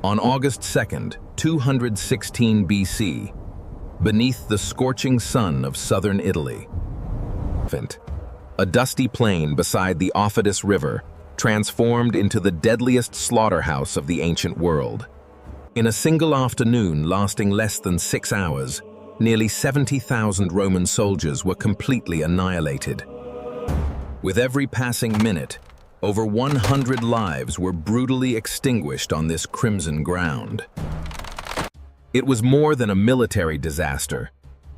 On August 2nd, 216 BC, beneath the scorching sun of southern Italy, a dusty plain beside the Aufidus River transformed into the deadliest slaughterhouse of the ancient world. In a single afternoon lasting less than 6 hours, nearly 70,000 Roman soldiers were completely annihilated. With every passing minute, over 100 lives were brutally extinguished on this crimson ground. It was more than a military disaster.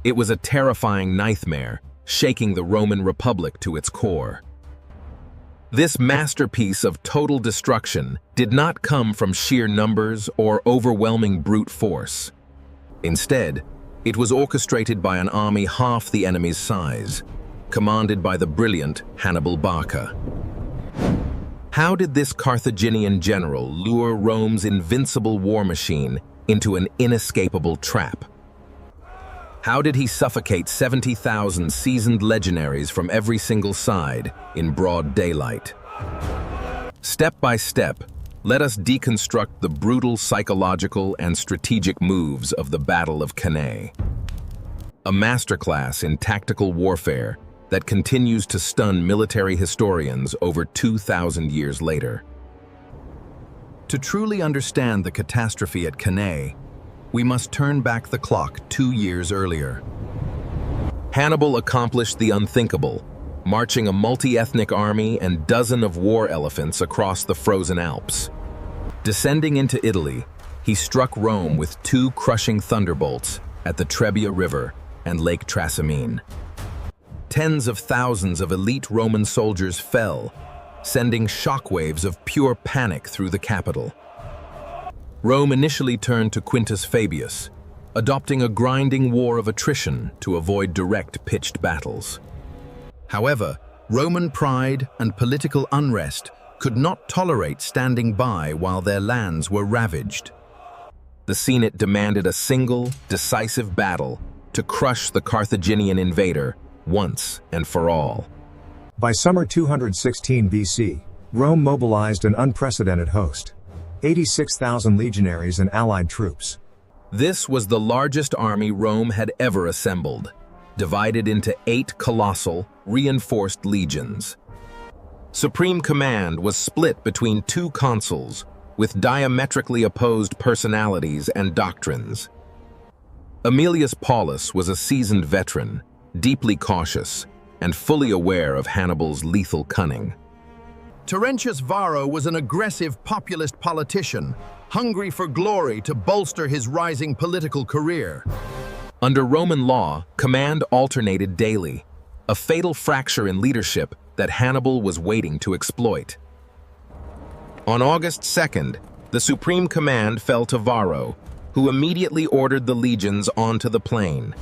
It was a terrifying nightmare, shaking the Roman Republic to its core. This masterpiece of total destruction did not come from sheer numbers or overwhelming brute force. Instead, it was orchestrated by an army half the enemy's size, commanded by the brilliant Hannibal Barca. How did this Carthaginian general lure Rome's invincible war machine into an inescapable trap? How did he suffocate 70,000 seasoned legionaries from every single side in broad daylight? Step by step, let us deconstruct the brutal psychological and strategic moves of the Battle of Cannae. A masterclass in tactical warfare that continues to stun military historians over 2,000 years later. To truly understand the catastrophe at Cannae, we must turn back the clock 2 years earlier. Hannibal accomplished the unthinkable, marching a multi-ethnic army and dozens of war elephants across the frozen Alps. Descending into Italy, he struck Rome with 2 crushing thunderbolts at the Trebia River and Lake Trasimene. Tens of thousands of elite Roman soldiers fell, sending shockwaves of pure panic through the capital. Rome initially turned to Quintus Fabius, adopting a grinding war of attrition to avoid direct pitched battles. However, Roman pride and political unrest could not tolerate standing by while their lands were ravaged. The Senate demanded a single, decisive battle to crush the Carthaginian invader once and for all. By summer 216 BC, Rome mobilized an unprecedented host, 86,000 legionaries and allied troops. This was the largest army Rome had ever assembled, divided into 8 colossal, reinforced legions. Supreme command was split between 2 consuls with diametrically opposed personalities and doctrines. Aemilius Paulus was a seasoned veteran, deeply cautious, and fully aware of Hannibal's lethal cunning. Terentius Varro was an aggressive populist politician, hungry for glory to bolster his rising political career. Under Roman law, command alternated daily, a fatal fracture in leadership that Hannibal was waiting to exploit. On August 2nd, the supreme command fell to Varro, who immediately ordered the legions onto the plain.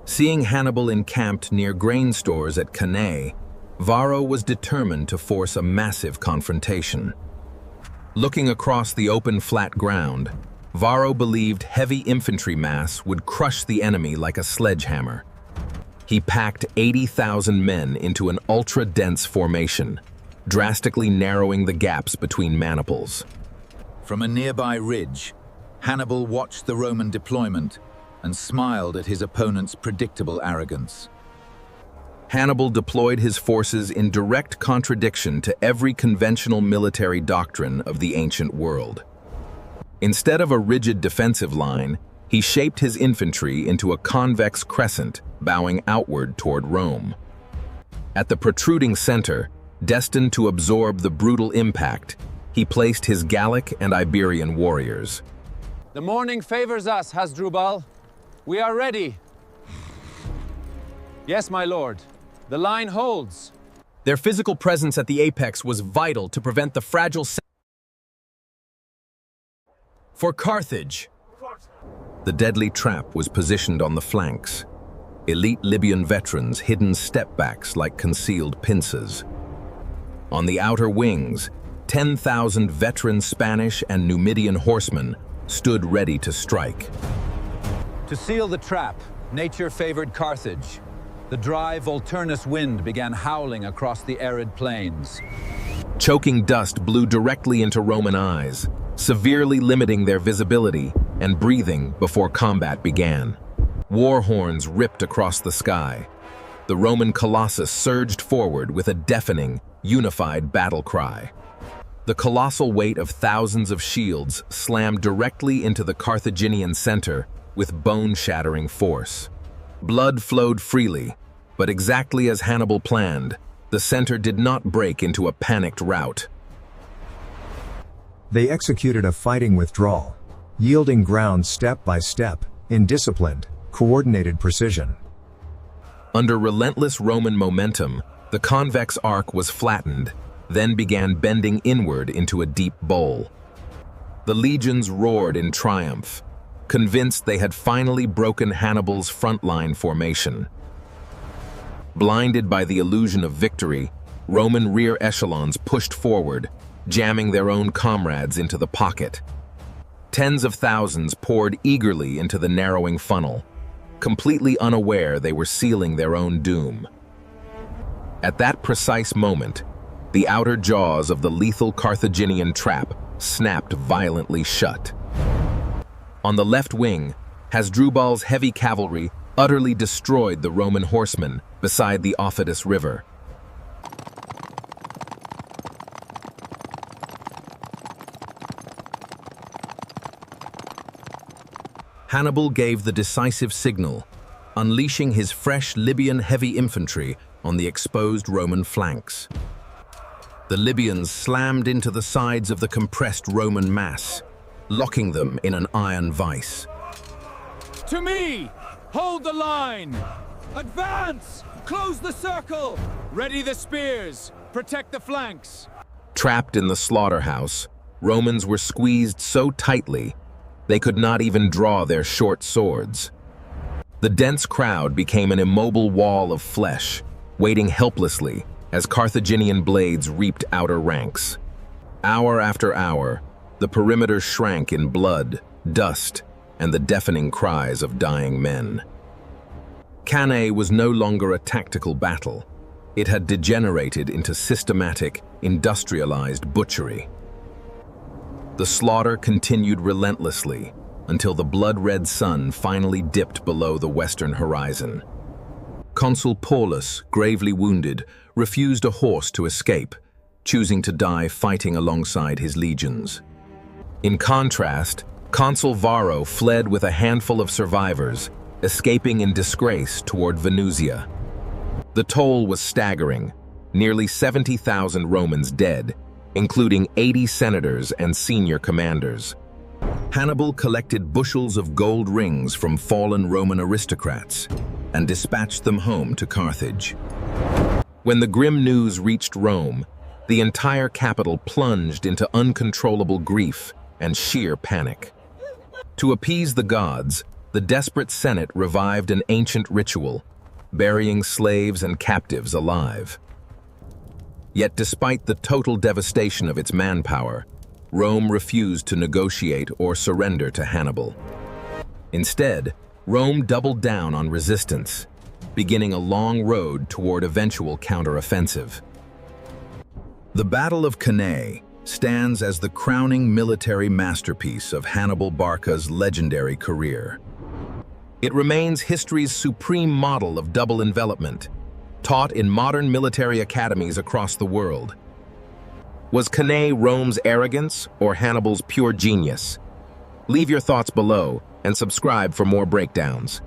Seeing Hannibal encamped near grain stores at Cannae, Varro was determined to force a massive confrontation. Looking across the open flat ground, Varro believed heavy infantry mass would crush the enemy like a sledgehammer. He packed 80,000 men into an ultra-dense formation, drastically narrowing the gaps between maniples. From a nearby ridge, Hannibal watched the Roman deployment and smiled at his opponent's predictable arrogance. Hannibal deployed his forces in direct contradiction to every conventional military doctrine of the ancient world. Instead of a rigid defensive line, he shaped his infantry into a convex crescent, bowing outward toward Rome. At the protruding center, destined to absorb the brutal impact, he placed his Gallic and Iberian warriors. The morning favors us, Hasdrubal. We are ready. Yes, my lord. The line holds. Their physical presence at the apex was vital to prevent the fragile for Carthage. The deadly trap was positioned on the flanks. Elite Libyan veterans hidden step-backs like concealed pincers. On the outer wings, 10,000 veteran Spanish and Numidian horsemen stood ready to strike. To seal the trap, nature favored Carthage. The dry Volturnus wind began howling across the arid plains. Choking dust blew directly into Roman eyes, severely limiting their visibility and breathing before combat began. War horns ripped across the sky. The Roman colossus surged forward with a deafening, unified battle cry. The colossal weight of thousands of shields slammed directly into the Carthaginian center with bone-shattering force. Blood flowed freely, but exactly as Hannibal planned, the center did not break into a panicked rout. They executed a fighting withdrawal, yielding ground step by step, in disciplined, coordinated precision. Under relentless Roman momentum, the convex arc was flattened, then began bending inward into a deep bowl. The legions roared in triumph, convinced they had finally broken Hannibal's frontline formation. Blinded by the illusion of victory, Roman rear echelons pushed forward, jamming their own comrades into the pocket. Tens of thousands poured eagerly into the narrowing funnel, completely unaware they were sealing their own doom. At that precise moment, the outer jaws of the lethal Carthaginian trap snapped violently shut. On the left wing, Hasdrubal's heavy cavalry utterly destroyed the Roman horsemen beside the Aufidus River. Hannibal gave the decisive signal, unleashing his fresh Libyan heavy infantry on the exposed Roman flanks. The Libyans slammed into the sides of the compressed Roman mass, locking them in an iron vice. To me! Hold the line! Advance! Close the circle! Ready the spears! Protect the flanks! Trapped in the slaughterhouse, Romans were squeezed so tightly they could not even draw their short swords. The dense crowd became an immobile wall of flesh, waiting helplessly as Carthaginian blades reaped outer ranks. Hour after hour, the perimeter shrank in blood, dust, and the deafening cries of dying men. Cannae was no longer a tactical battle. It had degenerated into systematic, industrialized butchery. The slaughter continued relentlessly until the blood-red sun finally dipped below the western horizon. Consul Paulus, gravely wounded, refused a horse to escape, choosing to die fighting alongside his legions. In contrast, Consul Varro fled with a handful of survivors, escaping in disgrace toward Venusia. The toll was staggering, nearly 70,000 Romans dead, including 80 senators and senior commanders. Hannibal collected bushels of gold rings from fallen Roman aristocrats and dispatched them home to Carthage. When the grim news reached Rome, the entire capital plunged into uncontrollable grief and sheer panic. To appease the gods, the desperate Senate revived an ancient ritual, burying slaves and captives alive. Yet despite the total devastation of its manpower, Rome refused to negotiate or surrender to Hannibal. Instead, Rome doubled down on resistance, beginning a long road toward eventual counteroffensive. The Battle of Cannae stands as the crowning military masterpiece of Hannibal Barca's legendary career. It remains history's supreme model of double envelopment, taught in modern military academies across the world. Was Cannae Rome's arrogance or Hannibal's pure genius? Leave your thoughts below and subscribe for more breakdowns.